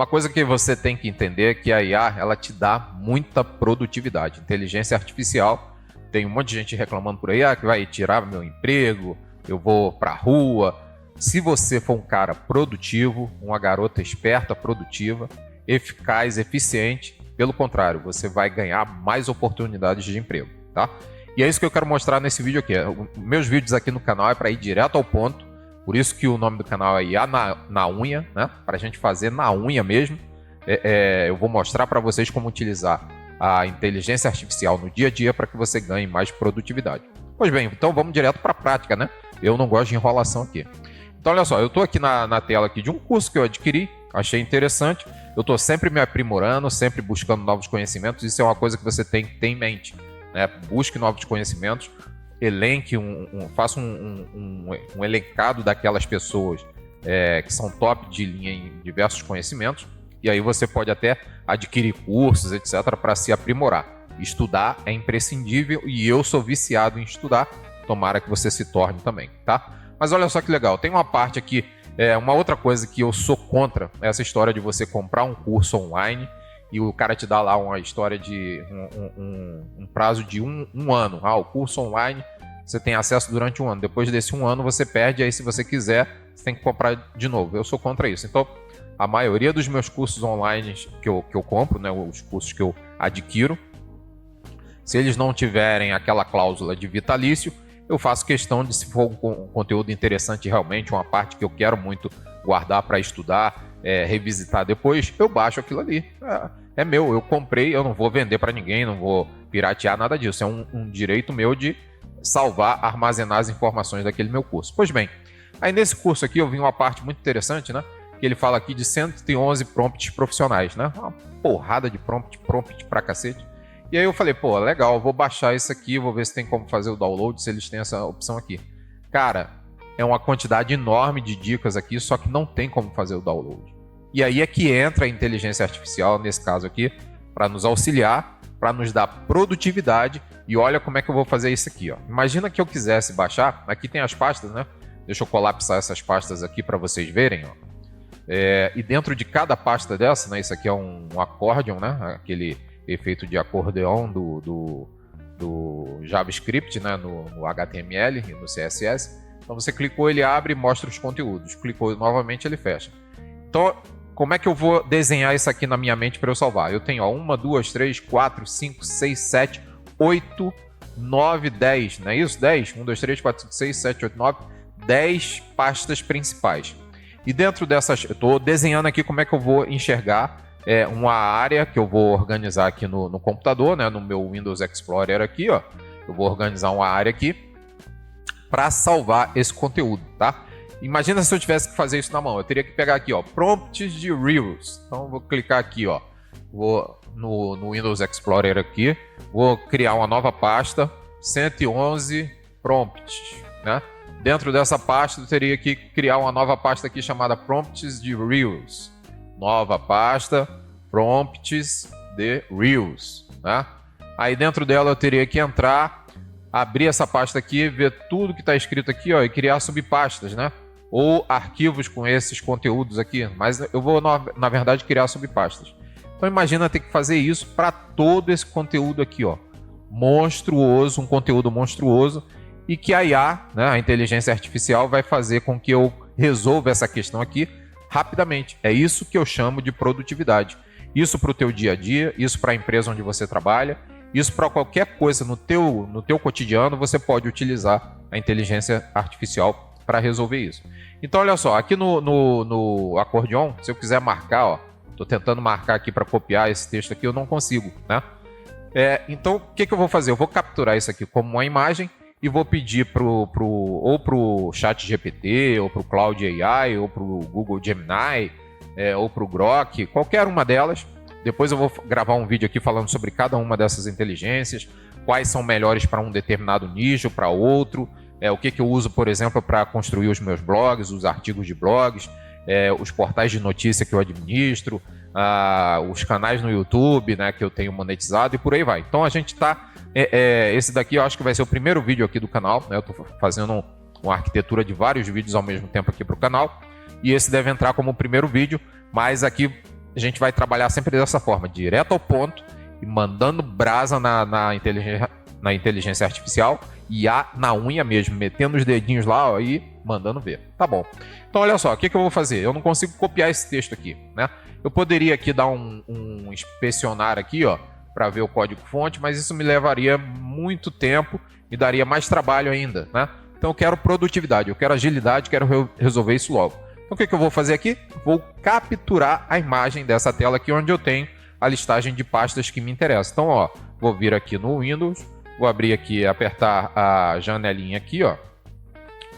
Uma coisa que você tem que entender é que a IA, ela te dá muita produtividade. Inteligência artificial, tem um monte de gente reclamando por aí, que vai tirar meu emprego, eu vou pra rua. Se você for um cara produtivo, uma garota esperta, produtiva, eficaz, eficiente, pelo contrário, você vai ganhar mais oportunidades de emprego, tá? E é isso que eu quero mostrar nesse vídeo aqui. Meus vídeos aqui no canal é para ir direto ao ponto, por isso que o nome do canal é IA na unha, né? Para a gente fazer na unha mesmo. Eu vou mostrar para vocês como utilizar a inteligência artificial no dia a dia para que você ganhe mais produtividade. Pois bem, então vamos direto para a prática, né? Eu não gosto de enrolação aqui. Então, olha só, eu estou aqui na tela aqui de um curso que eu adquiri, achei interessante. Eu estou sempre me aprimorando, sempre buscando novos conhecimentos. Isso é uma coisa que você tem que ter em mente, né? Busque novos conhecimentos, elenque, faça um elencado daquelas pessoas que são top de linha em diversos conhecimentos. E aí você pode até adquirir cursos, etc., para se aprimorar. Estudar é imprescindível e eu sou viciado em estudar. Tomara que você se torne também, tá? Mas olha só que legal, tem uma parte aqui, uma outra coisa que eu sou contra, essa história de você comprar um curso online e o cara te dá lá uma história de um prazo de um ano. O curso online você tem acesso durante um ano, depois desse um ano você perde, aí se você quiser, você tem que comprar de novo. Eu sou contra isso. Então, a maioria dos meus cursos online que eu compro, né, os cursos que eu adquiro, se eles não tiverem aquela cláusula de vitalício, eu faço questão de, se for um conteúdo interessante realmente, uma parte que eu quero muito guardar para estudar, revisitar depois, eu baixo aquilo ali. É meu, eu comprei, eu não vou vender para ninguém, não vou piratear nada disso. É um direito meu de salvar, armazenar as informações daquele meu curso. Pois bem, aí nesse curso aqui eu vi uma parte muito interessante, né? Que ele fala aqui de 111 prompts profissionais, né? Uma porrada de prompt pra cacete. E aí eu falei, pô, legal, eu vou baixar isso aqui, vou ver se tem como fazer o download, se eles têm essa opção aqui. Cara, é uma quantidade enorme de dicas aqui, só que não tem como fazer o download. E aí é que entra a inteligência artificial, nesse caso aqui, para nos auxiliar, para nos dar produtividade. E olha como é que eu vou fazer isso aqui, ó. Imagina que eu quisesse baixar, aqui tem as pastas, né? Deixa eu colapsar essas pastas aqui para vocês verem, ó. E dentro de cada pasta dessa, né? Isso aqui é um accordion, né? Aquele efeito de acordeão do JavaScript, né, no HTML e no CSS. Então você clicou, ele abre e mostra os conteúdos. Clicou novamente, ele fecha. Então, como é que eu vou desenhar isso aqui na minha mente para eu salvar? Eu tenho 1, 2, 3, 4, 5, 6, 7, 8, 9, 10. Não é isso? 10? 1, 2, 3, 4, 5, 6, 7, 8, 9. 10 pastas principais. E dentro dessas, eu estou desenhando aqui como é que eu vou enxergar uma área que eu vou organizar aqui no computador, né, no meu Windows Explorer aqui, ó. Eu vou organizar uma área aqui para salvar esse conteúdo, tá? Imagina se eu tivesse que fazer isso na mão. Eu teria que pegar aqui, ó, prompts de Reels. Então eu vou clicar aqui, ó. Vou no Windows Explorer aqui, vou criar uma nova pasta, 111 prompts, né? Dentro dessa pasta eu teria que criar uma nova pasta aqui chamada prompts de Reels. Nova pasta, prompts de Reels, né? Aí dentro dela eu teria que entrar, abrir essa pasta aqui, ver tudo que está escrito aqui, ó, e criar subpastas, né? Ou arquivos com esses conteúdos aqui, mas eu vou, na verdade, criar subpastas. Então imagina ter que fazer isso para todo esse conteúdo aqui, ó. Monstruoso, um conteúdo monstruoso, e que a IA, né, a inteligência artificial, vai fazer com que eu resolva essa questão aqui rapidamente. É isso que eu chamo de produtividade. Isso para o teu dia a dia, isso para a empresa onde você trabalha, isso para qualquer coisa no teu cotidiano, você pode utilizar a inteligência artificial para resolver isso. Então, olha só, aqui no acordeon, se eu quiser marcar, ó, estou tentando marcar aqui para copiar esse texto aqui, eu não consigo, né? Então, o que eu vou fazer? Eu vou capturar isso aqui como uma imagem e vou pedir ou para o ChatGPT, ou para o Cloud AI, ou para o Google Gemini, ou para o Grok, qualquer uma delas. Depois eu vou gravar um vídeo aqui falando sobre cada uma dessas inteligências, quais são melhores para um determinado nicho, para outro, o que eu uso, por exemplo, para construir os meus blogs, os artigos de blogs, os portais de notícia que eu administro, os canais no YouTube, né, que eu tenho monetizado e por aí vai. Então a gente está... esse daqui eu acho que vai ser o primeiro vídeo aqui do canal, né? Eu estou fazendo uma arquitetura de vários vídeos ao mesmo tempo aqui para o canal, e esse deve entrar como o primeiro vídeo, mas aqui a gente vai trabalhar sempre dessa forma, direto ao ponto e mandando brasa na inteligência artificial e na unha mesmo, metendo os dedinhos lá, ó, e mandando ver. Tá bom. Então, olha só, o que eu vou fazer? Eu não consigo copiar esse texto aqui, né? Eu poderia aqui dar um inspecionar aqui, ó, para ver o código-fonte, mas isso me levaria muito tempo, me daria mais trabalho ainda, né? Então, eu quero produtividade, eu quero agilidade, quero resolver isso logo. Então, o que eu vou fazer aqui? Vou capturar a imagem dessa tela aqui, onde eu tenho a listagem de pastas que me interessam. Então, ó, vou vir aqui no Windows, vou abrir aqui, apertar a janelinha aqui, ó,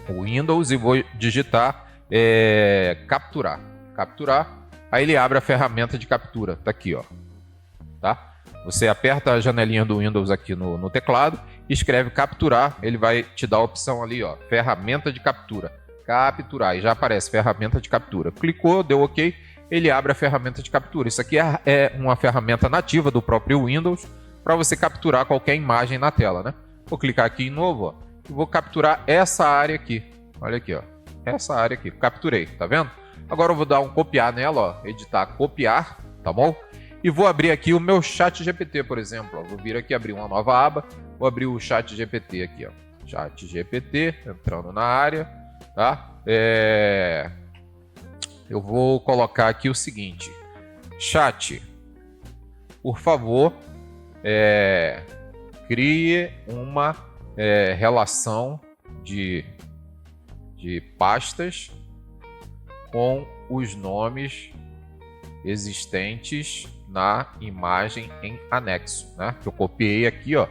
o Windows, e vou digitar capturar. Capturar, aí ele abre a ferramenta de captura, tá aqui, ó, tá? Você aperta a janelinha do Windows aqui no teclado, escreve capturar, ele vai te dar a opção ali, ó, ferramenta de captura. Capturar, e já aparece ferramenta de captura. Clicou, deu OK, ele abre a ferramenta de captura. Isso aqui é uma ferramenta nativa do próprio Windows para você capturar qualquer imagem na tela, né? Vou clicar aqui em novo, ó, e vou capturar essa área aqui. Olha aqui, ó, essa área aqui. Capturei, tá vendo? Agora eu vou dar um copiar nela, ó, editar, copiar, tá bom? E vou abrir aqui o meu ChatGPT, por exemplo. Ó. Vou vir aqui abrir uma nova aba, vou abrir o ChatGPT aqui, ó. ChatGPT, entrando na área, tá? Eu vou colocar aqui o seguinte: chat, por favor, crie uma relação de pastas com os nomes existentes na imagem em anexo, né? Que eu copiei aqui, ó,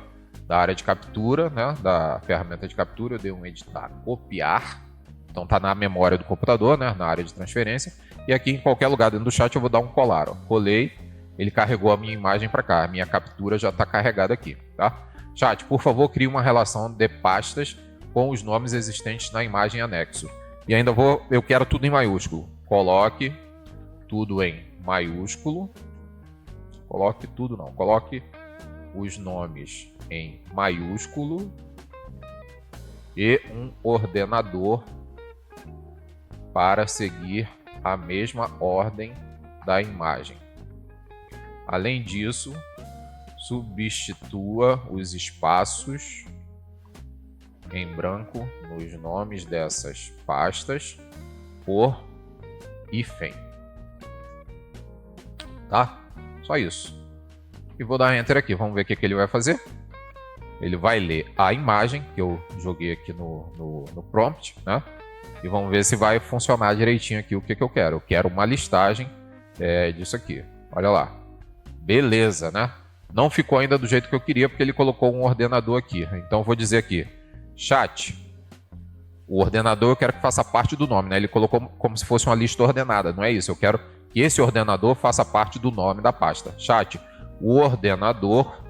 da área de captura, né? Da ferramenta de captura, eu dei um editar, copiar. Então tá na memória do computador, né? Na área de transferência. E aqui em qualquer lugar dentro do chat eu vou dar um colar, ó. Colei, ele carregou a minha imagem para cá. A minha captura já está carregada aqui, tá? Chat, por favor, crie uma relação de pastas com os nomes existentes na imagem anexo. E ainda eu quero tudo em maiúsculo. Coloque tudo em maiúsculo. Coloque tudo não, coloque os nomes em maiúsculo e um ordenador para seguir a mesma ordem da imagem. Além disso, substitua os espaços em branco nos nomes dessas pastas por hífen. Tá? Só isso. E vou dar Enter aqui. Vamos ver o que ele vai fazer. Ele vai ler a imagem que eu joguei aqui no prompt, né? E vamos ver se vai funcionar direitinho aqui o que eu quero. Eu quero uma listagem disso aqui. Olha lá. Beleza, né? Não ficou ainda do jeito que eu queria, porque ele colocou um ordenador aqui. Então eu vou dizer aqui, chat, o ordenador eu quero que faça parte do nome, né? Ele colocou como se fosse uma lista ordenada, não é isso. Eu quero que esse ordenador faça parte do nome da pasta. Chat, o ordenador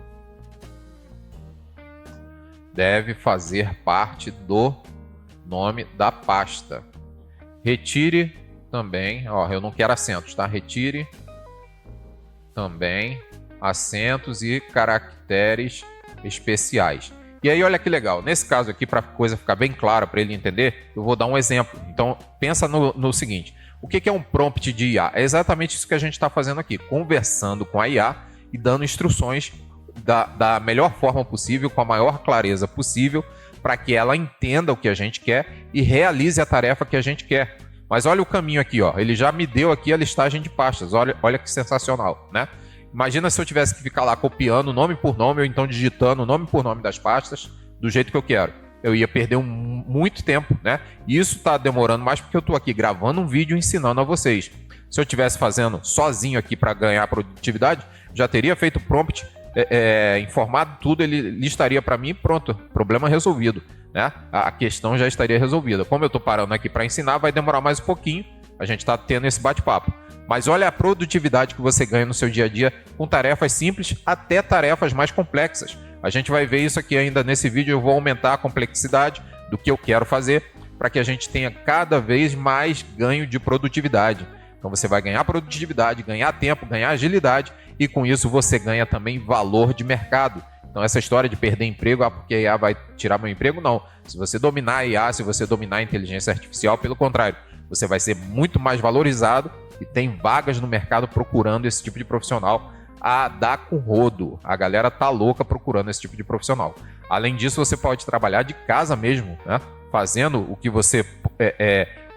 deve fazer parte do nome da pasta. Retire também, ó, eu não quero acentos, tá? Retire também acentos e caracteres especiais. E aí, olha que legal. Nesse caso aqui, para a coisa ficar bem clara para ele entender, eu vou dar um exemplo. Então, pensa no seguinte. O que é um prompt de IA? É exatamente isso que a gente está fazendo aqui. Conversando com a IA e dando instruções da melhor forma possível, com a maior clareza possível, para que ela entenda o que a gente quer e realize a tarefa que a gente quer. Mas olha o caminho aqui, ó. Ele já me deu aqui a listagem de pastas. Olha que sensacional, né? Imagina se eu tivesse que ficar lá copiando nome por nome, ou então digitando nome por nome das pastas do jeito que eu quero. Eu ia perder muito tempo, né? E isso está demorando mais porque eu estou aqui gravando um vídeo ensinando a vocês. Se eu estivesse fazendo sozinho aqui para ganhar produtividade, já teria feito prompt, informado tudo, ele listaria para mim e pronto, problema resolvido, né? A questão já estaria resolvida. Como eu estou parando aqui para ensinar, vai demorar mais um pouquinho. A gente está tendo esse bate-papo. Mas olha a produtividade que você ganha no seu dia a dia com tarefas simples até tarefas mais complexas. A gente vai ver isso aqui ainda nesse vídeo. Eu vou aumentar a complexidade do que eu quero fazer para que a gente tenha cada vez mais ganho de produtividade. Então você vai ganhar produtividade, ganhar tempo, ganhar agilidade e com isso você ganha também valor de mercado. Então essa história de perder emprego, porque a IA vai tirar meu emprego, não. Se você dominar a IA, se você dominar a inteligência artificial, pelo contrário, você vai ser muito mais valorizado e tem vagas no mercado procurando esse tipo de profissional a dar com rodo. A galera tá louca procurando esse tipo de profissional. Além disso, você pode trabalhar de casa mesmo, né? Fazendo o que você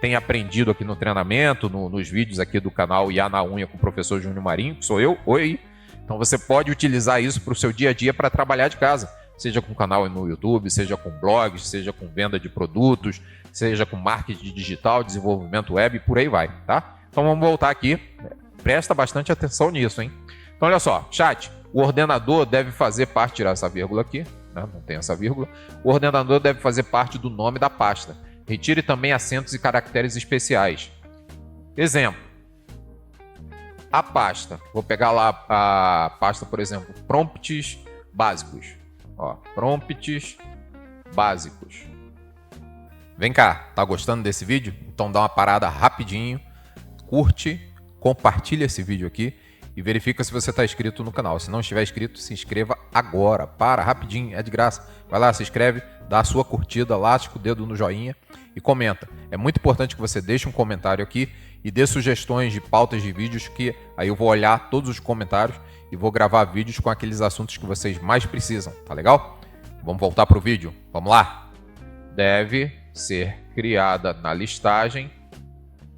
tem aprendido aqui no treinamento, nos vídeos aqui do canal IA na Unha com o professor Júnior Marinho, que sou eu. Oi! Então você pode utilizar isso para o seu dia a dia para trabalhar de casa. Seja com canal no YouTube, seja com blogs, seja com venda de produtos, seja com marketing digital, desenvolvimento web, por aí vai, tá? Então vamos voltar aqui. Presta bastante atenção nisso, hein? Então olha só, chat, o ordenador deve fazer parte, tirar essa vírgula aqui, né? Não tem essa vírgula. O ordenador deve fazer parte do nome da pasta. Retire também acentos e caracteres especiais. Exemplo. A pasta. Vou pegar lá a pasta, por exemplo, prompts básicos. Ó, prompts básicos. Vem cá, tá gostando desse vídeo? Então dá uma parada rapidinho, curte, compartilha esse vídeo aqui e verifica se você está inscrito no canal. Se não estiver inscrito, se inscreva agora. Para, rapidinho, é de graça. Vai lá, se inscreve, dá a sua curtida, lasca o dedo no joinha e comenta. É muito importante que você deixe um comentário aqui e dê sugestões de pautas de vídeos que aí eu vou olhar todos os comentários e vou gravar vídeos com aqueles assuntos que vocês mais precisam, tá legal? Vamos voltar para o vídeo, vamos lá? Deve ser criada na listagem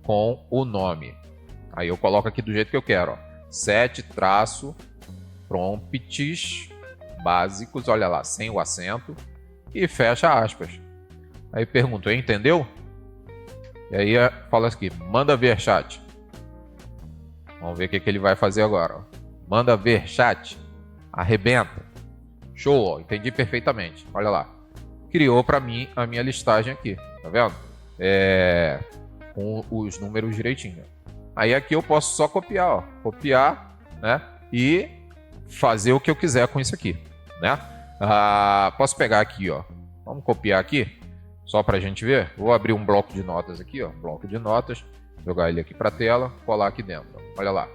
com o nome. Aí eu coloco aqui do jeito que eu quero, ó. 7 prompts básicos, olha lá, sem o acento, e fecha aspas. Aí pergunto, entendeu? E aí fala aqui, manda ver chat. Vamos ver o que ele vai fazer agora. Ó. Manda ver chat, arrebenta. Show, ó, entendi perfeitamente. Olha lá, criou para mim a minha listagem aqui, tá vendo? Com os números direitinho. Aí aqui eu posso só copiar, ó. Copiar, né? E fazer o que eu quiser com isso aqui, né? Posso pegar aqui, ó. Vamos copiar aqui, só pra gente ver. Vou abrir um bloco de notas aqui, ó. Bloco de notas. Jogar ele aqui pra tela, colar aqui dentro. Olha lá.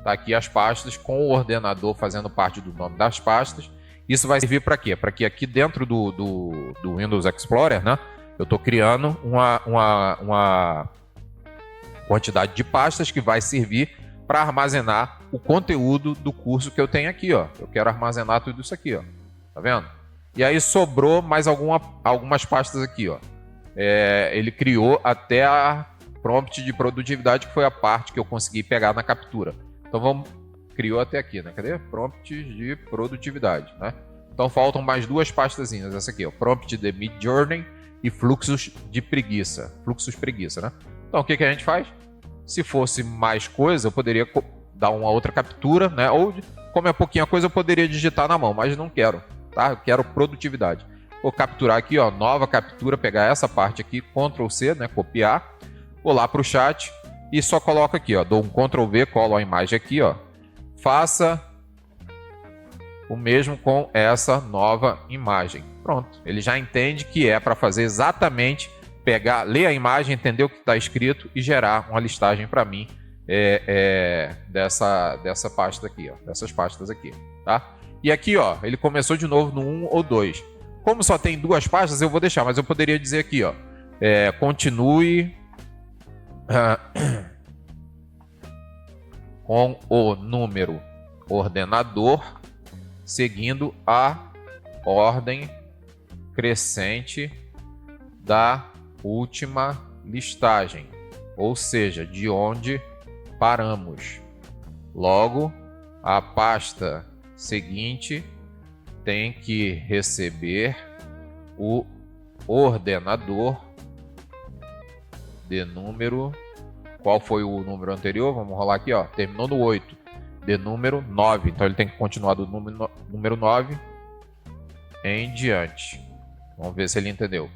Tá aqui as pastas com o ordenador fazendo parte do nome das pastas. Isso vai servir para quê? Para que aqui dentro do Windows Explorer, né? Eu tô criando uma quantidade de pastas que vai servir para armazenar o conteúdo do curso que eu tenho aqui, ó. Eu quero armazenar tudo isso aqui, ó. Tá vendo? E aí sobrou mais algumas pastas aqui, ó. Ele criou até a prompt de produtividade, que foi a parte que eu consegui pegar na captura. Então criou até aqui, né? Cadê? Prompt de produtividade, né? Então faltam mais duas pastazinhas, essa aqui, ó. Prompt de Midjourney e fluxos de preguiça. Fluxos preguiça, né? Então o que a gente faz? Se fosse mais coisa, eu poderia dar uma outra captura, né? Ou, como é pouquinha coisa, eu poderia digitar na mão, mas não quero, tá? Eu quero produtividade. Vou capturar aqui, ó, nova captura, pegar essa parte aqui, Ctrl C, né? Copiar. Vou lá para o chat e só coloco aqui, ó. Dou um Ctrl V, colo a imagem aqui, ó. Faça o mesmo com essa nova imagem. Pronto. Ele já entende que é para fazer exatamente ler a imagem, entender o que está escrito e gerar uma listagem para mim dessa pasta aqui, ó, dessas pastas aqui, tá? E aqui, ó, ele começou de novo no 1 ou 2. Como só tem duas pastas, eu vou deixar, mas eu poderia dizer aqui, ó, continue com o número ordenador seguindo a ordem crescente da última listagem, ou seja, de onde paramos. Logo, a pasta seguinte tem que receber o ordenador de número. Qual foi o número anterior? Vamos rolar aqui, ó. Terminou no 8. De número 9. Então ele tem que continuar do número 9 em diante. Vamos ver se ele entendeu.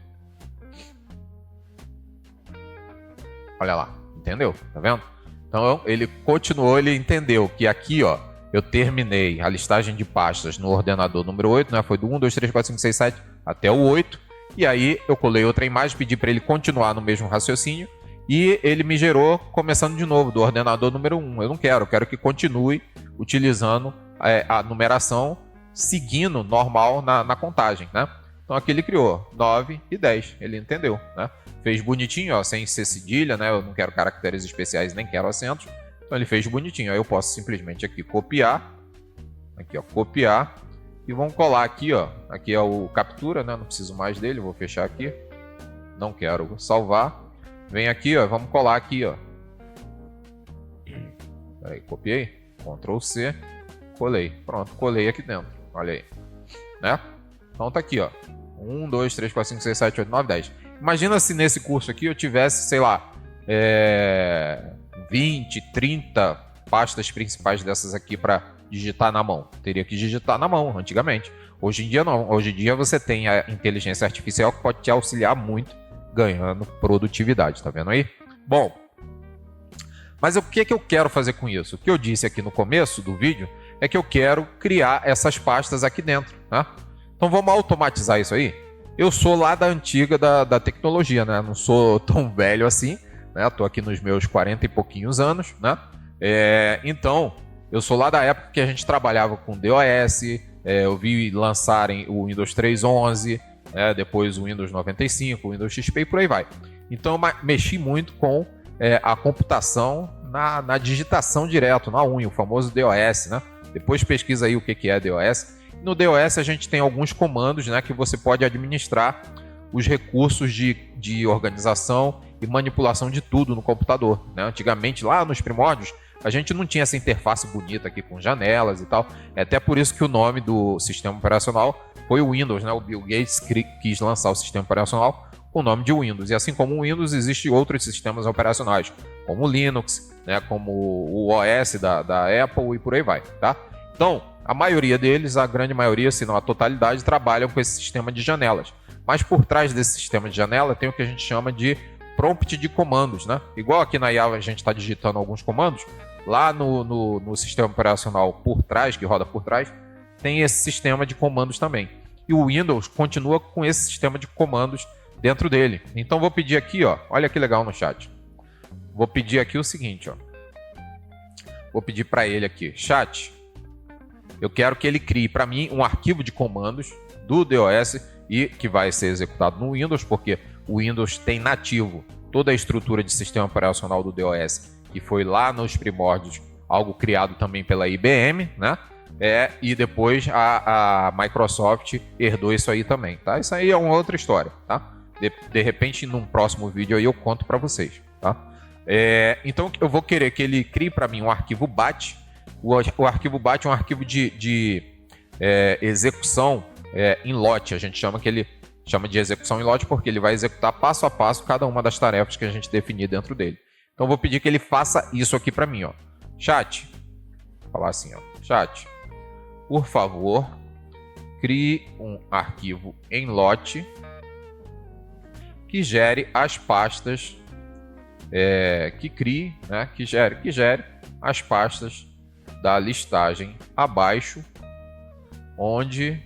Olha lá, entendeu? Tá vendo? Então ele continuou, ele entendeu que aqui, ó, eu terminei a listagem de pastas no ordenador número 8, né? Foi do 1, 2, 3, 4, 5, 6, 7 até o 8. E aí eu colei outra imagem, pedi para ele continuar no mesmo raciocínio e ele me gerou começando de novo do ordenador número 1. Eu não quero, eu quero que continue utilizando a numeração seguindo normal na contagem, né? Então aqui ele criou 9 e 10, ele entendeu, né? Fez bonitinho, ó, sem ser cedilha, né? Eu não quero caracteres especiais, nem quero acentos. Então ele fez bonitinho. Aí eu posso simplesmente aqui copiar. Aqui, ó, copiar. E vamos colar aqui, ó. Aqui é o captura, né? Não preciso mais dele, vou fechar aqui. Não quero salvar. Vem aqui, ó, vamos colar aqui, ó. Aí, copiei. Ctrl C. Colei. Pronto, colei aqui dentro. Olha aí. Né? Então tá aqui, ó. 1, 2, 3, 4, 5, 6, 7, 8, 9, 10. Imagina se nesse curso aqui eu tivesse, sei lá, 20, 30 pastas principais dessas aqui para digitar na mão. Teria que digitar na mão, antigamente. Hoje em dia não. Hoje em dia você tem a inteligência artificial que pode te auxiliar muito, ganhando produtividade. Tá vendo aí? Bom, mas o que eu quero fazer com isso? O que eu disse aqui no começo do vídeo é que eu quero criar essas pastas aqui dentro, né? Então vamos automatizar isso aí? Eu sou lá da antiga da tecnologia, né? Não sou tão velho assim, né? Tô aqui nos meus 40 e pouquinhos anos, né? Então, eu sou lá da época que a gente trabalhava com DOS, eu vi lançarem o Windows 3.11, depois o Windows 95, o Windows XP e por aí vai. Então eu mexi muito com a computação na digitação direto, na unha, o famoso DOS, né? Depois pesquisa aí o que é DOS. No DOS a gente tem alguns comandos, né, que você pode administrar os recursos de organização e manipulação de tudo no computador, né? Antigamente, lá nos primórdios, a gente não tinha essa interface bonita aqui com janelas e tal. É até por isso que o nome do sistema operacional foi o Windows, né? O Bill Gates quis lançar o sistema operacional com o nome de Windows. E assim como o Windows, existem outros sistemas operacionais, como o Linux, né? Como o OS da Apple e por aí vai, tá? Então, a maioria deles, a grande maioria, se não a totalidade, trabalham com esse sistema de janelas. Mas por trás desse sistema de janela tem o que a gente chama de prompt de comandos, né? Igual aqui na IA a gente está digitando alguns comandos, lá no sistema operacional por trás, que roda por trás, tem esse sistema de comandos também. E o Windows continua com esse sistema de comandos dentro dele. Então vou pedir aqui, ó, olha que legal no chat. Vou pedir aqui o seguinte, ó. Vou pedir para ele aqui, chat, eu quero que ele crie para mim um arquivo de comandos do DOS e que vai ser executado no Windows, porque o Windows tem nativo toda a estrutura de sistema operacional do DOS, que foi lá nos primórdios, algo criado também pela IBM, né? E depois a Microsoft herdou isso aí também, tá? Isso aí é uma outra história, tá? De repente, num próximo vídeo aí eu conto para vocês, tá? Então eu vou querer que ele crie para mim um arquivo BAT. O arquivo BAT é um arquivo de execução em lote. A gente chama de execução em lote porque ele vai executar passo a passo cada uma das tarefas que a gente definir dentro dele. Então eu vou pedir que ele faça isso aqui para mim, ó. Chat, vou falar assim, ó. Chat, por favor, crie um arquivo em lote que gere as pastas, que gere as pastas da listagem abaixo, onde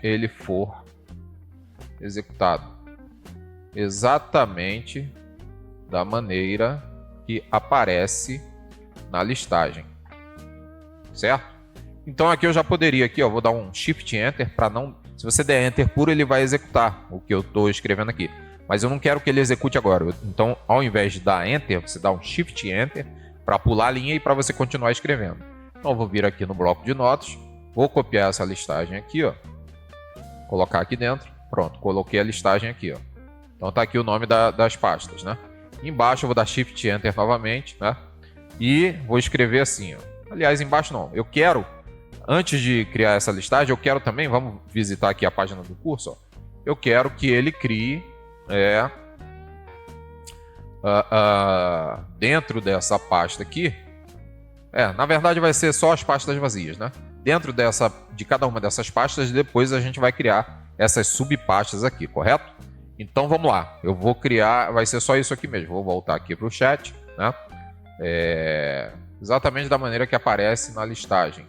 ele for executado, exatamente da maneira que aparece na listagem, certo? Então aqui eu já poderia aqui, ó, vou dar um Shift Enter para não, se você der Enter puro ele vai executar o que eu estou escrevendo aqui, mas eu não quero que ele execute agora. Então ao invés de dar Enter, você dá um Shift Enter para pular a linha e para você continuar escrevendo. Então eu vou vir aqui no bloco de notas, vou copiar essa listagem aqui, ó, colocar aqui dentro, pronto, coloquei a listagem aqui, ó. Então tá aqui o nome das pastas, né? Embaixo eu vou dar Shift Enter novamente, né? E vou escrever assim, ó. Aliás, embaixo não, eu quero, antes de criar essa listagem, eu quero também, vamos visitar aqui a página do curso, ó. Eu quero que ele crie dentro dessa pasta aqui, na verdade vai ser só as pastas vazias, né? Dentro de cada uma dessas pastas, depois a gente vai criar essas subpastas aqui, correto? Então vamos lá, eu vou criar, vai ser só isso aqui mesmo, vou voltar aqui para o chat, né? Exatamente da maneira que aparece na listagem.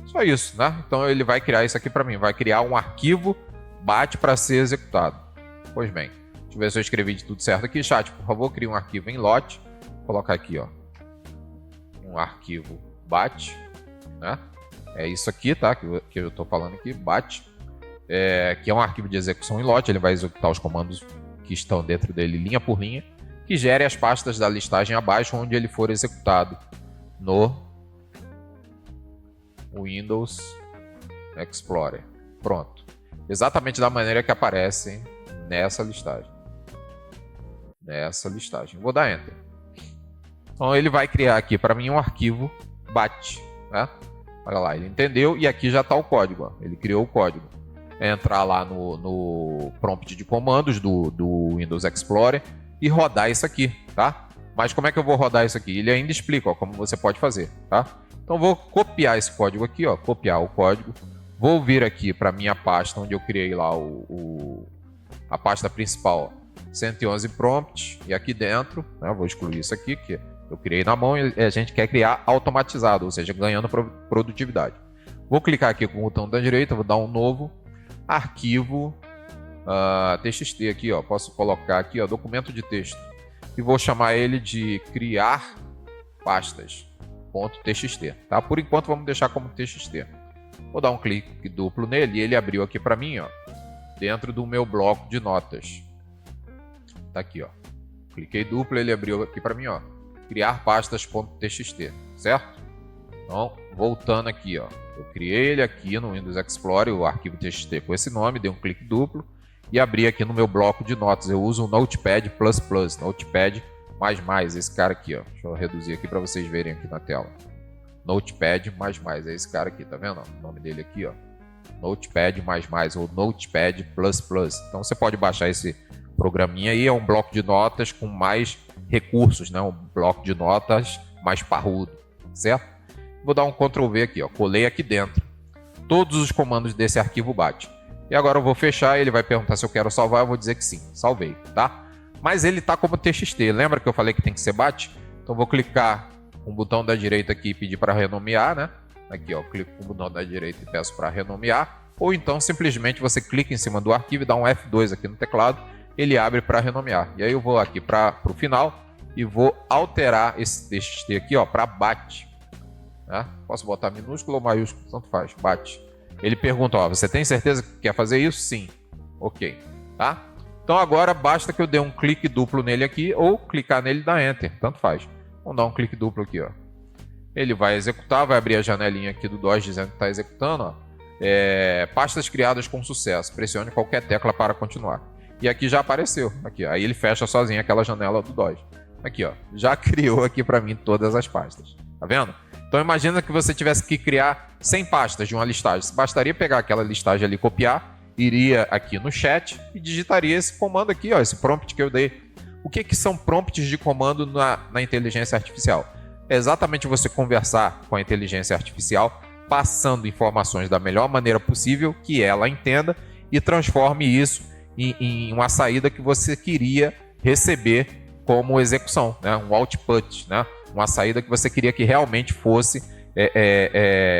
Só isso, né? Então ele vai criar isso aqui para mim, vai criar um arquivo BAT para ser executado. Pois bem, deixa eu ver se eu escrevi de tudo certo aqui. Chat, por favor, crie um arquivo em lote. Vou colocar aqui, ó, um arquivo BAT, né? É isso aqui, tá? Que eu estou falando aqui, BAT, que é um arquivo de execução em lote. Ele vai executar os comandos que estão dentro dele linha por linha, que gere as pastas da listagem abaixo onde ele for executado no Windows Explorer. Pronto. Exatamente da maneira que aparece nessa listagem. Vou dar Enter. Então ele vai criar aqui para mim um arquivo BAT. Né? Olha lá, ele entendeu e aqui já está o código. Ó. Ele criou o código. É entrar lá no prompt de comandos do Windows Explorer e rodar isso aqui, tá? Mas como é que eu vou rodar isso aqui? Ele ainda explica, ó, como você pode fazer, tá? Então vou copiar esse código aqui, ó, copiar o código. Vou vir aqui para minha pasta onde eu criei lá a pasta principal, ó, 111 prompt, e aqui dentro, né, vou excluir isso aqui que eu criei na mão e a gente quer criar automatizado, ou seja, ganhando produtividade. Vou clicar aqui com o botão da direita, vou dar um novo arquivo TXT aqui, ó. Posso colocar aqui, ó, documento de texto e vou chamar ele de criar pastas.txt, tá? Por enquanto vamos deixar como TXT. Vou dar um clique duplo nele e ele abriu aqui para mim, ó, dentro do meu bloco de notas. Tá aqui, ó. Cliquei duplo, ele abriu aqui para mim, ó, criar pastas.txt, certo? Então, voltando aqui, ó. Eu criei ele aqui no Windows Explorer, o arquivo TXT com esse nome, dei um clique duplo e abri aqui no meu bloco de notas. Eu uso o Notepad++, Notepad++, esse cara aqui, ó. Deixa eu reduzir aqui para vocês verem aqui na tela. Notepad++, é esse cara aqui, tá vendo? O nome dele aqui, ó. Notepad++ ou Notepad++. Então você pode baixar esse programinha aí, é um bloco de notas com mais recursos, né? Um bloco de notas mais parrudo, certo? Vou dar um Ctrl V aqui, ó. Colei aqui dentro todos os comandos desse arquivo BAT. E agora eu vou fechar, ele vai perguntar se eu quero salvar, eu vou dizer que sim, salvei, tá? Mas ele tá como TXT, lembra que eu falei que tem que ser BAT? Então vou clicar com o botão da direita aqui e pedir para renomear, né? Aqui, ó, clico com o botão da direita e peço para renomear. Ou então simplesmente você clica em cima do arquivo e dá um F2 aqui no teclado, ele abre para renomear. E aí eu vou aqui para o final e vou alterar esse TXT aqui, ó, para BAT. Né? Posso botar minúsculo ou maiúsculo, tanto faz, BAT. Ele pergunta, ó, você tem certeza que quer fazer isso? Sim. Ok, tá? Então agora basta que eu dê um clique duplo nele aqui ou clicar nele e dar Enter, tanto faz. Vamos dar um clique duplo aqui, ó. Ele vai executar, vai abrir a janelinha aqui do DOS dizendo que está executando, ó. Pastas criadas com sucesso, pressione qualquer tecla para continuar. E aqui já apareceu, aqui, ó. Aí ele fecha sozinho aquela janela do DOS. Aqui, ó, já criou aqui para mim todas as pastas, tá vendo? Então imagina que você tivesse que criar 100 pastas de uma listagem. Bastaria pegar aquela listagem ali, copiar, iria aqui no chat e digitaria esse comando aqui, ó, esse prompt que eu dei. O que são prompts de comando na inteligência artificial? É exatamente você conversar com a inteligência artificial, passando informações da melhor maneira possível, que ela entenda e transforme isso em uma saída que você queria receber como execução, né? Um output, né? Uma saída que você queria que realmente fosse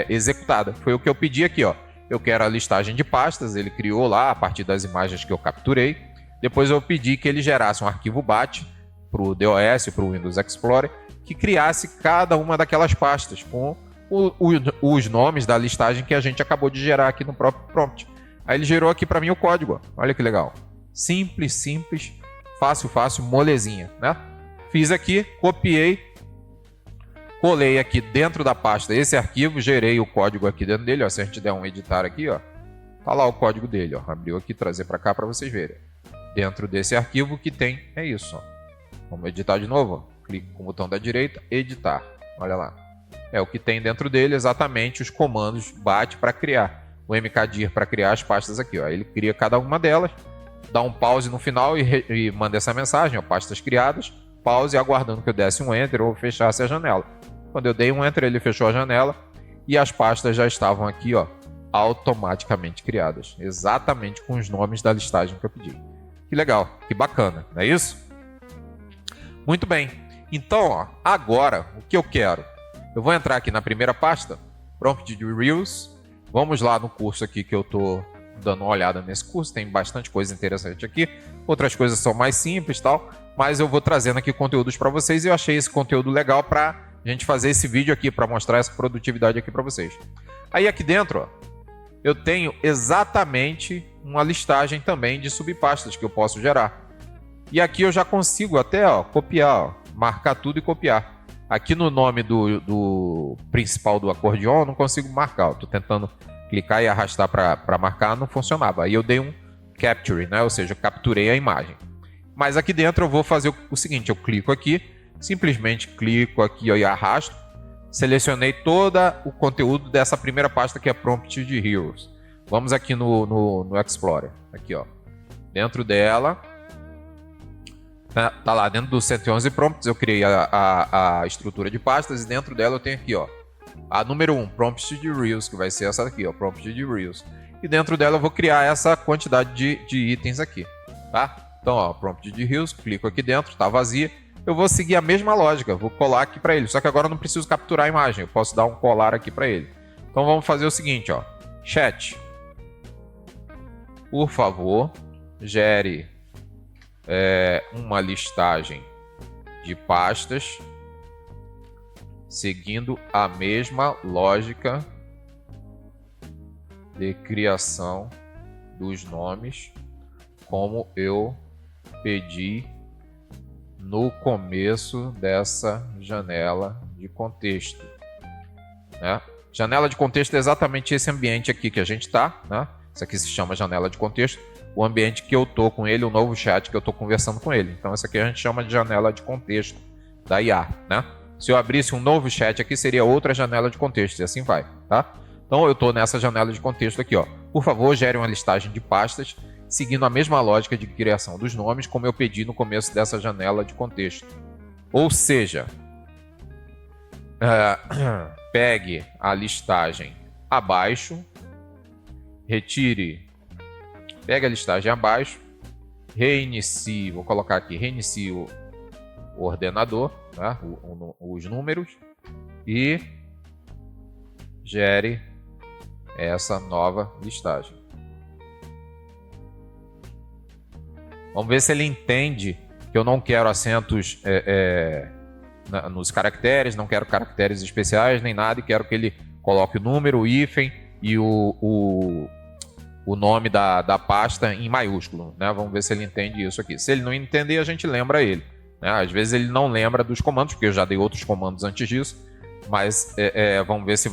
executada. Foi o que eu pedi aqui, ó. Eu quero a listagem de pastas, ele criou lá a partir das imagens que eu capturei. Depois eu pedi que ele gerasse um arquivo BAT para o DOS, para o Windows Explorer, que criasse cada uma daquelas pastas com os nomes da listagem que a gente acabou de gerar aqui no próprio prompt. Aí ele gerou aqui para mim o código, ó. Olha que legal. Simples, fácil, molezinha, né? Fiz aqui, copiei, colei aqui dentro da pasta esse arquivo, gerei o código aqui dentro dele, ó. Se a gente der um editar aqui, ó, tá lá o código dele, ó. Abriu aqui, trazer para cá para vocês verem. Dentro desse arquivo que tem é isso, ó. Vamos editar de novo, ó. Clico com o botão da direita, editar. Olha lá. É o que tem dentro dele exatamente os comandos BAT para criar. O mkdir para criar as pastas aqui, ó. Ele cria cada uma delas, dá um pause no final e manda essa mensagem, ó, pastas criadas, pause aguardando que eu desse um Enter ou fechasse a janela. Quando eu dei um Enter, ele fechou a janela e as pastas já estavam aqui, ó, automaticamente criadas, exatamente com os nomes da listagem que eu pedi. Que legal, que bacana, não é isso? Muito bem, então, ó, agora o que eu quero? Eu vou entrar aqui na primeira pasta, Prompt de Reels. Vamos lá no curso aqui que eu estou dando uma olhada nesse curso, tem bastante coisa interessante aqui, outras coisas são mais simples e tal, mas eu vou trazendo aqui conteúdos para vocês e eu achei esse conteúdo legal para a gente fazer esse vídeo aqui, para mostrar essa produtividade aqui para vocês. Aí aqui dentro, ó, eu tenho exatamente uma listagem também de subpastas que eu posso gerar. E aqui eu já consigo até copiar, marcar tudo e copiar. Aqui no nome do principal do acordeon eu não consigo marcar. Estou tentando clicar e arrastar para marcar, não funcionava. Aí eu dei um capture, né? Ou seja, eu capturei a imagem. Mas aqui dentro eu vou fazer o seguinte, eu clico aqui, simplesmente clico aqui e arrasto, selecionei todo o conteúdo dessa primeira pasta que é Prompt de Heroes. Vamos aqui no Explorer, aqui dentro dela, tá lá dentro dos 111 prompts, eu criei a estrutura de pastas e dentro dela eu tenho aqui a número 1, Prompt de Reels, que vai ser essa aqui, Prompt de Reels. E dentro dela eu vou criar essa quantidade de itens aqui, tá? Então, Prompt de Reels, clico aqui dentro, tá vazia. Eu vou seguir a mesma lógica, vou colar aqui para ele. Só que agora eu não preciso capturar a imagem, eu posso dar um colar aqui para ele. Então vamos fazer o seguinte, chat. Por favor, gere uma listagem de pastas seguindo a mesma lógica de criação dos nomes como eu pedi no começo dessa janela de contexto, né? Janela de contexto é exatamente esse ambiente aqui que a gente está, né? Isso aqui se chama janela de contexto, o ambiente que eu tô com ele, o novo chat que eu tô conversando com ele. Então, isso aqui a gente chama de janela de contexto da IA, né? Se eu abrisse um novo chat aqui, seria outra janela de contexto, e assim vai, tá? Então, eu tô nessa janela de contexto aqui, Por favor, gere uma listagem de pastas seguindo a mesma lógica de criação dos nomes, como eu pedi no começo dessa janela de contexto. Ou seja, pegue a listagem abaixo, pegue a listagem abaixo, reinicie, vou colocar aqui, reinicie o ordenador, né, os números, e gere essa nova listagem. Vamos ver se ele entende que eu não quero acentos nos caracteres, não quero caracteres especiais nem nada, e quero que ele coloque o número, o hífen e o nome da pasta em maiúsculo, né? Vamos ver se ele entende isso aqui. Se ele não entender, a gente lembra ele, né? Às vezes ele não lembra dos comandos, porque eu já dei outros comandos antes disso, mas vamos ver se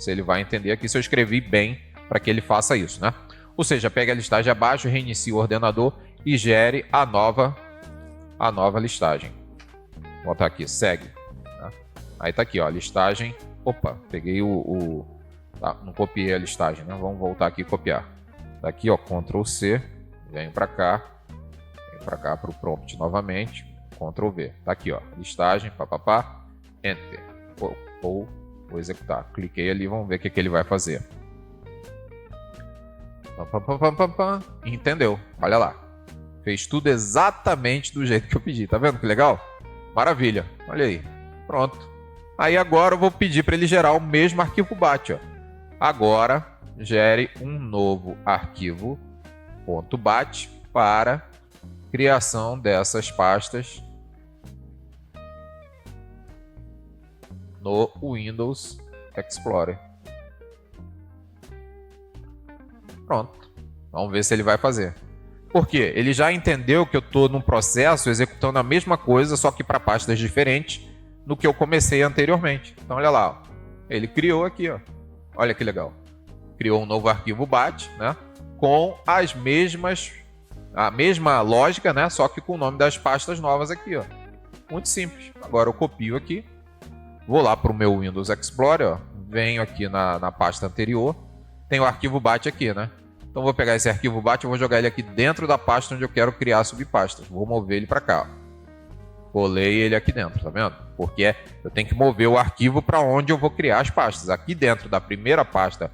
ele vai entender aqui, se eu escrevi bem para que ele faça isso, né? Ou seja, pega a listagem abaixo, reinicie o ordenador e gere a nova listagem. Vou botar aqui, segue. Tá? Aí tá aqui, a listagem. Opa, peguei tá, não copiei a listagem, né? Vamos voltar aqui e copiar. Tá aqui, Ctrl C, venho para cá para o prompt novamente, Ctrl V. Tá aqui, listagem, papapá, Enter. Vou executar. Cliquei ali, vamos ver o que ele vai fazer. Entendeu? Olha lá. Fez tudo exatamente do jeito que eu pedi. Tá vendo que legal? Maravilha. Olha aí. Pronto. Aí agora eu vou pedir para ele gerar o mesmo arquivo BAT. Agora, gere um novo arquivo .bat para criação dessas pastas no Windows Explorer. Pronto. Vamos ver se ele vai fazer. Por quê? Ele já entendeu que eu estou num processo executando a mesma coisa, só que para pastas diferentes no que eu comecei anteriormente. Então, olha lá. Ele criou aqui. Olha que legal. Criou um novo arquivo BAT, né? Com a mesma lógica, né? Só que com o nome das pastas novas aqui. Muito simples. Agora eu copio aqui. Vou lá para o meu Windows Explorer. Venho aqui na pasta anterior. Tem o arquivo BAT aqui, né? Então vou pegar esse arquivo BAT e vou jogar ele aqui dentro da pasta onde eu quero criar subpastas. Vou mover ele para cá. Colei ele aqui dentro, tá vendo? Porque eu tenho que mover o arquivo para onde eu vou criar as pastas. Aqui dentro da primeira pasta,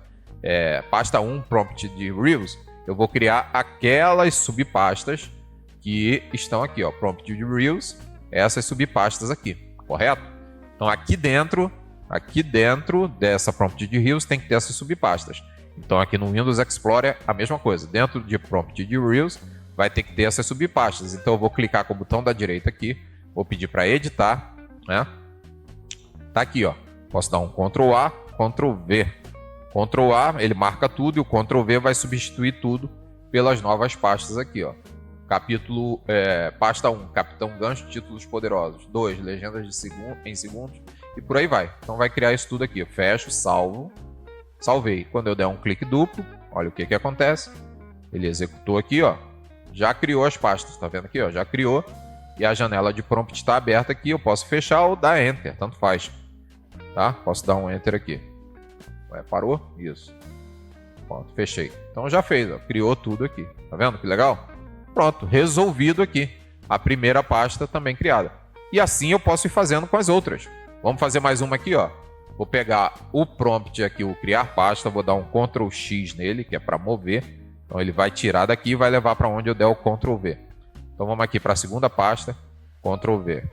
pasta 1, Prompt de Reels, eu vou criar aquelas subpastas que estão aqui, Prompt de Reels, essas subpastas aqui, correto? Então aqui dentro dessa Prompt de Reels tem que ter essas subpastas. Então aqui no Windows Explorer a mesma coisa. Dentro de Prompt de Reels vai ter que ter essas subpastas. Então eu vou clicar com o botão da direita aqui, vou pedir para editar, né? Tá aqui, Posso dar um Ctrl A, Ctrl V. Ctrl A, ele marca tudo e o Ctrl V vai substituir tudo pelas novas pastas aqui, capítulo, pasta 1, Capitão Gancho, títulos poderosos. 2, legendas em segundos. E por aí vai. Então vai criar isso tudo aqui. Eu fecho, salvo. Salvei. Quando eu der um clique duplo, olha o que acontece. Ele executou aqui, ó. Já criou as pastas. Tá vendo aqui, ó? Já criou. E a janela de prompt está aberta aqui. Eu posso fechar ou dar Enter. Tanto faz. Tá? Posso dar um Enter aqui. Parou? Isso. Pronto, fechei. Então já fez, ó. Criou tudo aqui. Tá vendo que legal? Pronto, resolvido aqui. A primeira pasta também criada. E assim eu posso ir fazendo com as outras. Vamos fazer mais uma aqui, ó. Vou pegar o prompt aqui, o criar pasta, vou dar um Ctrl X nele, que é para mover. Então ele vai tirar daqui e vai levar para onde eu der o Ctrl V. Então vamos aqui para a segunda pasta, Ctrl V.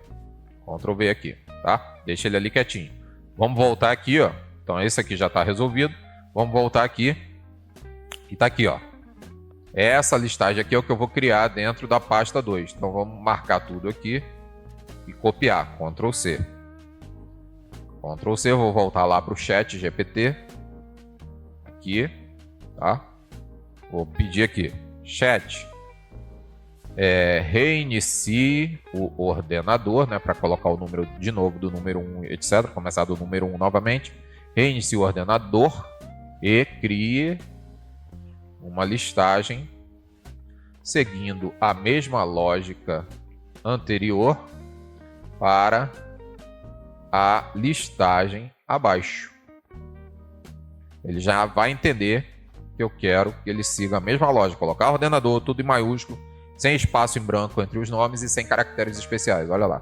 Ctrl V aqui, tá? Deixa ele ali quietinho. Vamos voltar aqui, ó. Então esse aqui já está resolvido. Vamos voltar aqui. E tá aqui, ó. Essa listagem aqui é o que eu vou criar dentro da pasta 2. Então vamos marcar tudo aqui e copiar, Ctrl C. Ctrl C, vou voltar lá para o chat GPT. Aqui, tá? Vou pedir aqui, chat, reinicie o ordenador, né? Para colocar o número de novo do número 1, etc. Começar do número 1 novamente. Reinicie o ordenador e crie uma listagem seguindo a mesma lógica anterior para a listagem abaixo. Ele já vai entender que eu quero que ele siga a mesma lógica. Colocar ordenador, tudo em maiúsculo, sem espaço em branco entre os nomes e sem caracteres especiais. Olha lá.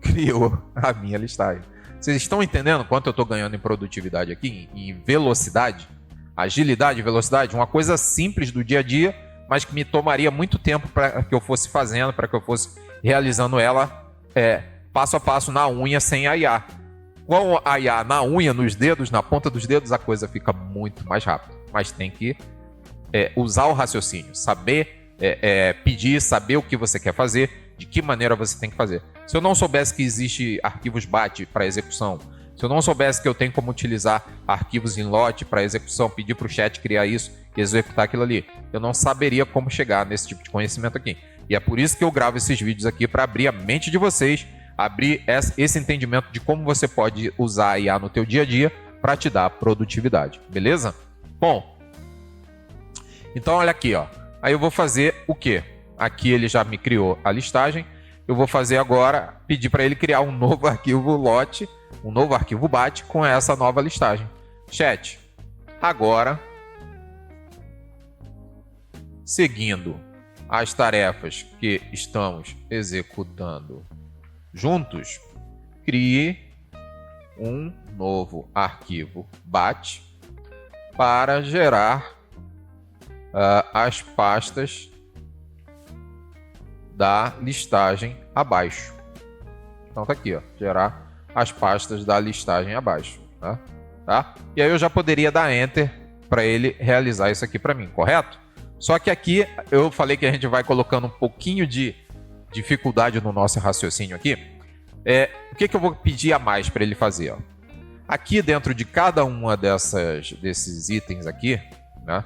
Criou a minha listagem. Vocês estão entendendo quanto eu estou ganhando em produtividade aqui? Em velocidade? Agilidade e velocidade? Uma coisa simples do dia a dia, mas que me tomaria muito tempo para que eu fosse fazendo, para que eu fosse realizando ela passo a passo na unha sem a IA. Com a IA na unha, nos dedos, na ponta dos dedos, a coisa fica muito mais rápida. Mas tem que usar o raciocínio, saber pedir, saber o que você quer fazer, de que maneira você tem que fazer. Se eu não soubesse que existe arquivos BAT para execução, se eu não soubesse que eu tenho como utilizar arquivos em lote para execução, pedir para o chat criar isso e executar aquilo ali, eu não saberia como chegar nesse tipo de conhecimento aqui. E é por isso que eu gravo esses vídeos aqui, para abrir a mente de vocês, abrir esse entendimento de como você pode usar a IA no teu dia a dia para te dar produtividade, beleza? Bom, então olha aqui, ó. Aí eu vou fazer o quê? Aqui ele já me criou a listagem. Eu vou fazer agora, pedir para ele criar um novo arquivo lote, um novo arquivo BAT com essa nova listagem. Chat, agora, seguindo as tarefas que estamos executando juntos, crie um novo arquivo BAT para gerar as pastas da listagem abaixo. Então tá aqui, ó, gerar as pastas da listagem abaixo, tá? E aí eu já poderia dar Enter para ele realizar isso aqui para mim, correto? Só que aqui eu falei que a gente vai colocando um pouquinho de dificuldade no nosso raciocínio aqui. O que eu vou pedir a mais para ele fazer? Ó? Aqui dentro de cada uma desses itens aqui, né?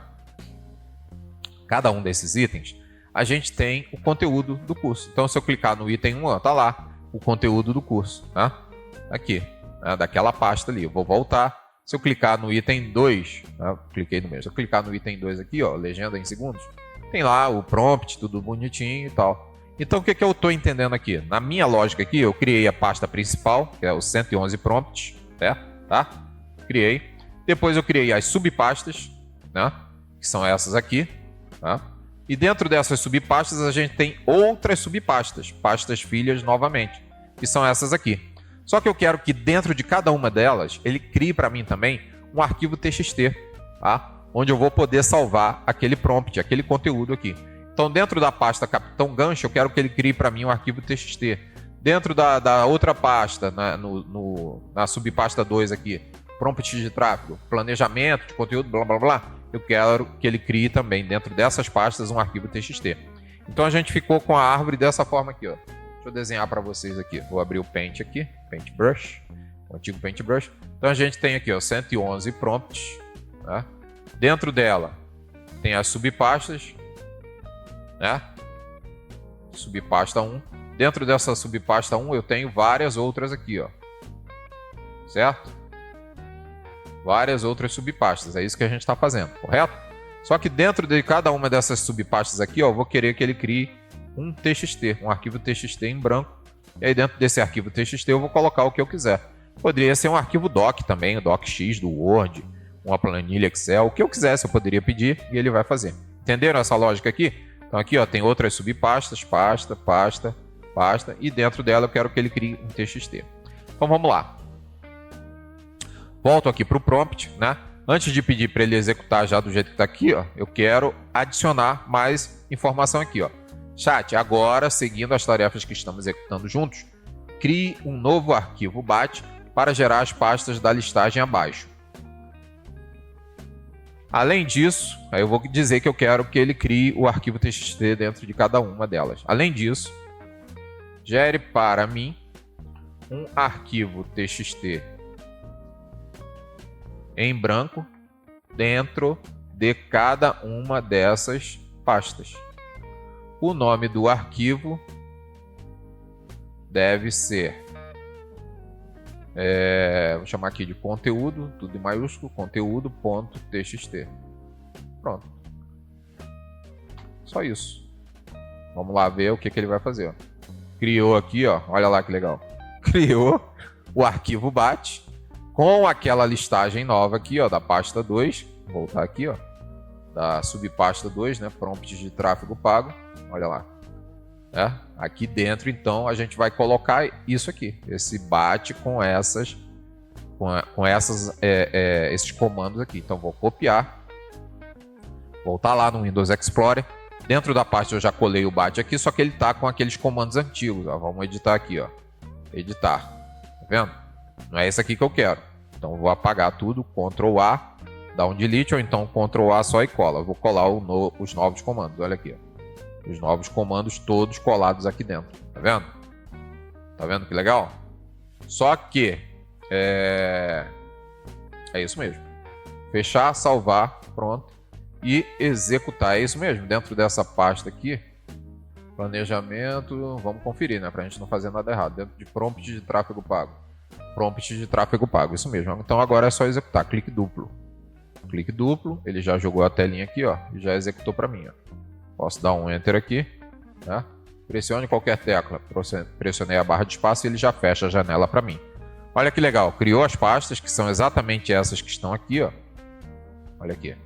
Cada um desses itens, a gente tem o conteúdo do curso. Então, se eu clicar no item 1, ó, tá lá o conteúdo do curso, né? Aqui, né? Daquela pasta ali. Eu vou voltar. Se eu clicar no item 2, né? Cliquei no mesmo. Se eu clicar no item 2 aqui, ó, legenda em segundos, tem lá o prompt, tudo bonitinho e tal. Então, o que eu estou entendendo aqui? Na minha lógica aqui, eu criei a pasta principal, que é os 111 prompts, tá? Criei. Depois eu criei as subpastas, né? Que são essas aqui, tá? E dentro dessas subpastas a gente tem outras subpastas, pastas filhas novamente, que são essas aqui. Só que eu quero que dentro de cada uma delas, ele crie para mim também um arquivo TXT, tá? Onde eu vou poder salvar aquele prompt, aquele conteúdo aqui. Então, dentro da pasta Capitão Gancho, eu quero que ele crie para mim um arquivo TXT. Dentro da outra pasta, na subpasta 2 aqui, prompt de tráfego, planejamento de conteúdo, blá, blá, blá, eu quero que ele crie também, dentro dessas pastas, um arquivo TXT. Então, a gente ficou com a árvore dessa forma aqui, ó. Deixa eu desenhar para vocês aqui. Vou abrir o Paint aqui, Paintbrush, o antigo Paintbrush. Então, a gente tem aqui, ó, 111 prompts, tá? Dentro dela, tem as subpastas, né? subpasta 1. Dentro dessa subpasta 1 eu tenho várias outras aqui, ó. Certo? Várias outras subpastas, é isso que a gente está fazendo, correto? Só que dentro de cada uma dessas subpastas aqui, ó, eu vou querer que ele crie um TXT, um arquivo TXT em branco. E aí dentro desse arquivo TXT eu vou colocar o que eu quiser. Poderia ser um arquivo doc também, o docx do Word, uma planilha Excel, o que eu quisesse eu poderia pedir e ele vai fazer. Entenderam essa lógica aqui? Então aqui, ó, tem outras subpastas, pasta, e dentro dela eu quero que ele crie um TXT. Então vamos lá. Volto aqui para o prompt, né? Antes de pedir para ele executar já do jeito que está aqui, ó, eu quero adicionar mais informação aqui, ó. Chat, agora, seguindo as tarefas que estamos executando juntos, crie um novo arquivo BAT para gerar as pastas da listagem abaixo. Além disso, aí eu vou dizer que eu quero que ele crie o arquivo TXT dentro de cada uma delas. Além disso, gere para mim um arquivo TXT em branco dentro de cada uma dessas pastas. O nome do arquivo deve ser, vou chamar aqui de conteúdo, tudo em maiúsculo, conteúdo.txt. Pronto. Só isso. Vamos lá ver o que ele vai fazer. Criou aqui, ó, olha lá que legal. Criou o arquivo BAT com aquela listagem nova aqui, ó, da pasta 2. Vou voltar aqui, ó, da subpasta 2, né, prompts de tráfego pago. Olha lá. Aqui dentro, então, a gente vai colocar isso aqui, esse BAT com esses comandos aqui. Então, vou copiar, voltar lá no Windows Explorer. Dentro da pasta eu já colei o BAT aqui, só que ele está com aqueles comandos antigos. Ó. Vamos editar aqui, ó. Editar. Tá vendo? Não é esse aqui que eu quero. Então, eu vou apagar tudo, Ctrl A, dá um delete, ou então Ctrl A só e cola. Eu vou colar os novos comandos. Olha aqui, ó. Os novos comandos todos colados aqui dentro. Tá vendo? Tá vendo que legal? Só que é isso mesmo. Fechar, salvar, pronto. E executar. É isso mesmo. Dentro dessa pasta aqui, planejamento, vamos conferir, né? Pra gente não fazer nada errado. Dentro de prompt de tráfego pago. Prompt de tráfego pago, isso mesmo. Então agora é só executar. Clique duplo. Clique duplo. Ele já jogou a telinha aqui, ó. E já executou para mim, ó. Posso dar um Enter aqui, né? Pressione qualquer tecla. Pressionei a barra de espaço e ele já fecha a janela para mim. Olha que legal. Criou as pastas, que são exatamente essas que estão aqui, ó. Olha aqui.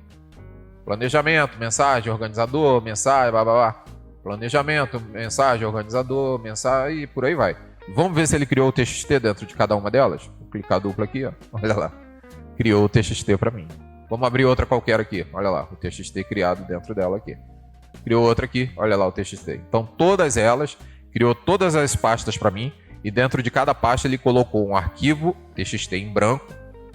Planejamento, mensagem, organizador, mensagem, blá, blá, blá. Planejamento, mensagem, organizador, mensagem e por aí vai. Vamos ver se ele criou o TXT dentro de cada uma delas. Vou clicar duplo aqui, ó. Olha lá. Criou o TXT para mim. Vamos abrir outra qualquer aqui. Olha lá, o TXT criado dentro dela aqui. Criou outra aqui, olha lá o TXT. Então todas elas, criou todas as pastas para mim e dentro de cada pasta ele colocou um arquivo TXT em branco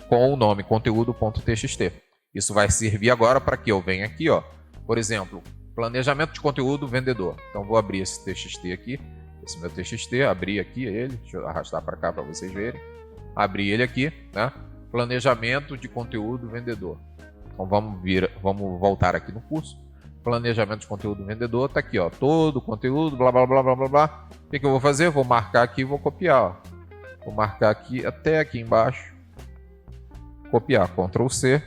com o nome conteúdo.txt. Isso vai servir agora para que eu venha aqui, ó, por exemplo, planejamento de conteúdo vendedor. Então vou abrir esse TXT aqui, esse meu TXT, abrir aqui ele, deixa eu arrastar para cá para vocês verem. Abrir ele aqui, né? Planejamento de conteúdo vendedor. Então vamos voltar aqui no curso. Planejamento de conteúdo vendedor, tá aqui, ó, todo o conteúdo, blá, blá, blá, blá, blá, blá. O que eu vou fazer? Vou marcar aqui e vou copiar, ó. Vou marcar aqui, até aqui embaixo. Copiar, Ctrl C.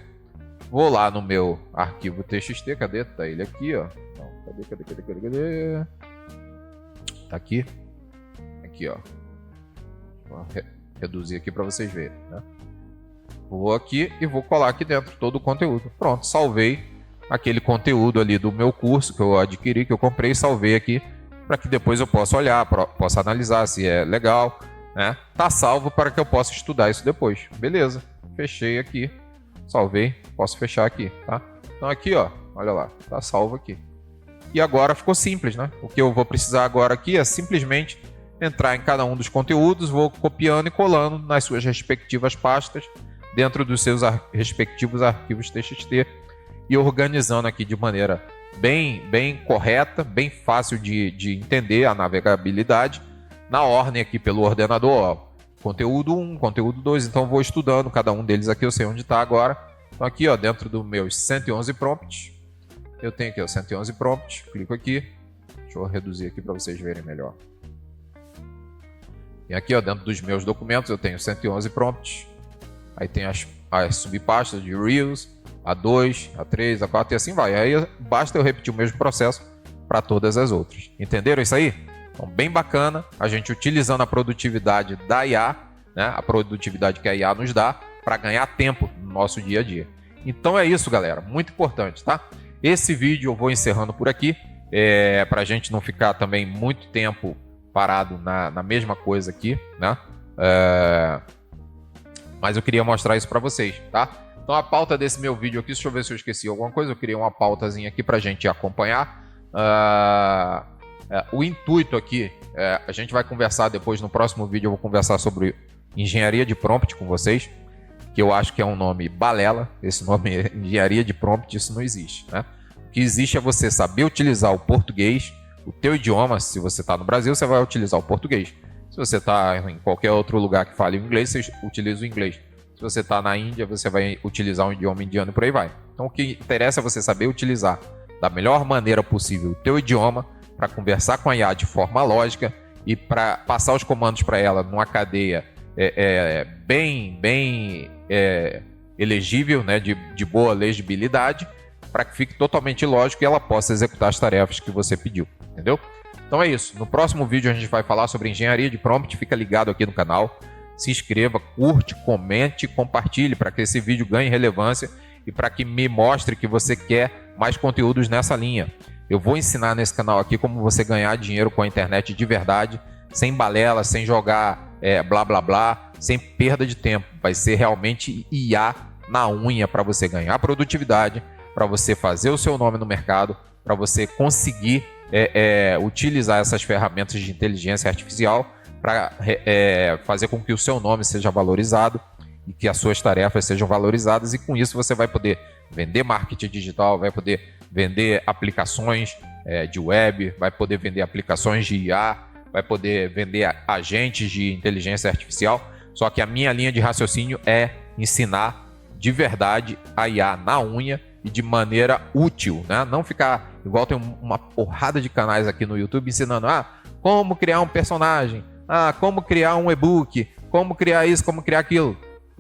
Vou lá no meu arquivo TXT, cadê? Tá ele aqui, ó. Não, cadê? Tá aqui. Aqui, ó. Vou reduzir aqui para vocês verem, né? Vou aqui e vou colar aqui dentro todo o conteúdo. Pronto, salvei aquele conteúdo ali do meu curso que eu adquiri, que eu comprei, salvei aqui para que depois eu possa olhar, possa analisar se é legal, né? Tá salvo para que eu possa estudar isso depois. Beleza, fechei aqui, salvei, posso fechar aqui, tá? Então aqui, ó, olha lá, tá salvo aqui. E agora ficou simples, né? O que eu vou precisar agora aqui é simplesmente entrar em cada um dos conteúdos, vou copiando e colando nas suas respectivas pastas, dentro dos seus respectivos arquivos TXT, e organizando aqui de maneira bem correta, bem fácil de entender a navegabilidade, na ordem aqui pelo ordenador, ó, conteúdo 1, conteúdo 2, então vou estudando cada um deles aqui, eu sei onde está agora. Então aqui, ó, dentro dos meus 111 prompts, eu tenho aqui, ó, 111 prompts, clico aqui, Deixa eu reduzir aqui para vocês verem melhor. E aqui, ó, dentro dos meus documentos eu tenho 111 prompts. Aí tem as subpastas de Reels, A2, A3, A4 e assim vai. Aí basta eu repetir o mesmo processo para todas as outras. Entenderam isso aí? Então, bem bacana a gente utilizando a produtividade da IA, né, a produtividade que a IA nos dá para ganhar tempo no nosso dia a dia. Então é isso, galera. Muito importante, tá? Esse vídeo eu vou encerrando por aqui, para a gente não ficar também muito tempo parado na mesma coisa aqui, né? Mas eu queria mostrar isso para vocês, tá? Então a pauta desse meu vídeo aqui, deixa eu ver se eu esqueci alguma coisa, eu criei uma pautazinha aqui para a gente acompanhar. O intuito aqui, a gente vai conversar depois, no próximo vídeo eu vou conversar sobre engenharia de prompt com vocês, que eu acho que é um nome balela. Esse nome é engenharia de prompt, isso não existe, né? O que existe é você saber utilizar o português, o teu idioma. Se você está no Brasil, você vai utilizar o português. Se você está em qualquer outro lugar que fale o inglês, você utiliza o inglês. Se você está na Índia, você vai utilizar um idioma indiano e por aí vai. Então o que interessa é você saber utilizar da melhor maneira possível o teu idioma para conversar com a IA de forma lógica e para passar os comandos para ela numa cadeia bem elegível, né, de boa legibilidade, para que fique totalmente lógico e ela possa executar as tarefas que você pediu, entendeu? Então é isso. No próximo vídeo a gente vai falar sobre engenharia de prompt. Fica ligado aqui no canal, se inscreva, curte, comente e compartilhe para que esse vídeo ganhe relevância e para que me mostre que você quer mais conteúdos nessa linha. Eu vou ensinar nesse canal aqui como você ganhar dinheiro com a internet de verdade, sem balela, sem jogar blá blá blá, sem perda de tempo. Vai ser realmente IA na unha para você ganhar produtividade, para você fazer o seu nome no mercado, para você conseguir utilizar essas ferramentas de inteligência artificial para fazer com que o seu nome seja valorizado e que as suas tarefas sejam valorizadas, e com isso você vai poder vender marketing digital, vai poder vender aplicações de web, vai poder vender aplicações de IA, vai poder vender agentes de inteligência artificial. Só que a minha linha de raciocínio é ensinar de verdade a IA na unha e de maneira útil, né? Não ficar igual tem uma porrada de canais aqui no YouTube ensinando como criar um personagem, como criar um e-book, como criar isso, como criar aquilo.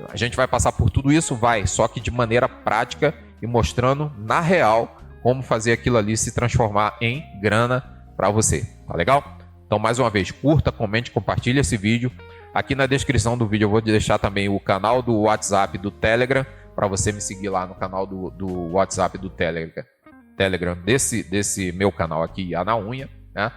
A gente vai passar por tudo isso, só que de maneira prática e mostrando na real como fazer aquilo ali se transformar em grana para você, tá legal? Então, mais uma vez, curta, comente, compartilhe esse vídeo. Aqui na descrição do vídeo eu vou deixar também o canal do WhatsApp do Telegram, para você me seguir lá no canal do WhatsApp do Telegram desse meu canal aqui, IA na unha, né?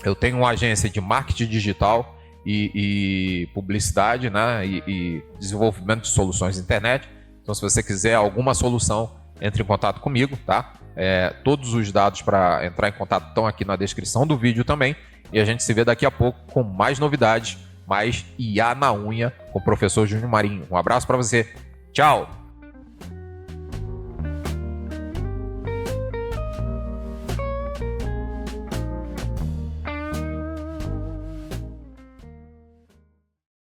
Eu tenho uma agência de marketing digital e publicidade, né? E desenvolvimento de soluções na internet. Então, se você quiser alguma solução, entre em contato comigo, tá? Todos os dados para entrar em contato estão aqui na descrição do vídeo também. E a gente se vê daqui a pouco com mais novidades, mais IA na unha com o professor Júnior Marinho. Um abraço para você. Tchau!